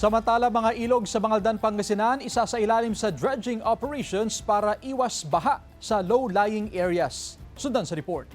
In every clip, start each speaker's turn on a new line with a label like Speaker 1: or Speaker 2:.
Speaker 1: Samantala, mga ilog sa Bangaldan, Pangasinan, isa sa ilalim sa dredging operations para iwas baha sa low-lying areas. Sundan sa report.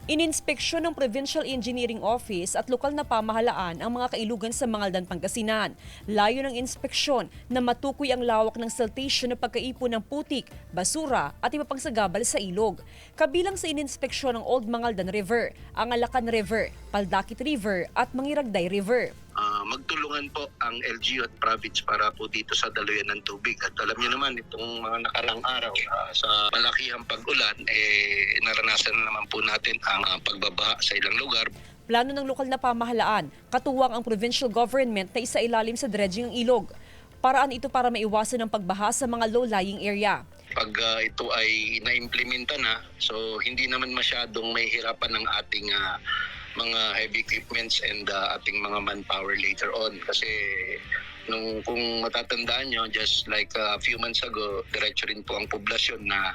Speaker 2: Ininspeksyon ng Provincial Engineering Office at lokal na pamahalaan ang mga kailugan sa Bangaldan, Pangasinan. Layo ng inspeksyon na matukoy ang lawak ng siltation na pagkaipon ng putik, basura at iba pang sagabal sa ilog. Kabilang sa ininspeksyon ng Old Bangaldan River, ang Alacan River, Paldakit River at Mangiragday River.
Speaker 3: Magtulungan po ang LGU at province para po dito sa daluyan ng tubig. At alam niyo naman, itong mga nakarang araw sa malakihang pag-ulan, naranasan na naman po natin ang pagbabaha sa ilang lugar.
Speaker 2: Plano ng lokal na pamahalaan, katuwang ang provincial government na isailalim sa dredging ng ilog. Paraan ito para maiwasan ang pagbaha sa mga low-lying area.
Speaker 3: Pag ito ay na-implementa na, so hindi naman masyadong may hirapan ng ating mga heavy equipments and ating mga manpower later on. Kasi kung matatandaan nyo, just like a few months ago, diretso rin po ang poblasyon na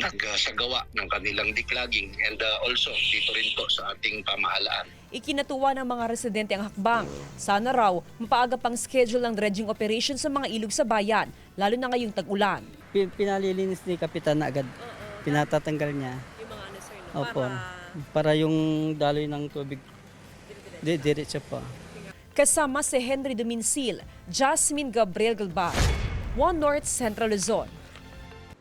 Speaker 3: nagsagawa ng kanilang declogging and also dito rin po sa ating pamahalaan.
Speaker 2: Ikinatuwa ng mga residente ang hakbang. Sana raw mapaaga pang schedule ng dredging operation sa mga ilog sa bayan, lalo na ngayong tag-ulan.
Speaker 4: Pinalilinis ni Kapitan na agad. Pinatatanggal niya.
Speaker 2: Yung mga ano, sir,
Speaker 4: Opo. Para yung daloy ng tubig diretso pa.
Speaker 2: Kasama si Henry Dominsil, Jasmine Gabriel Galba, One North Central Luzon.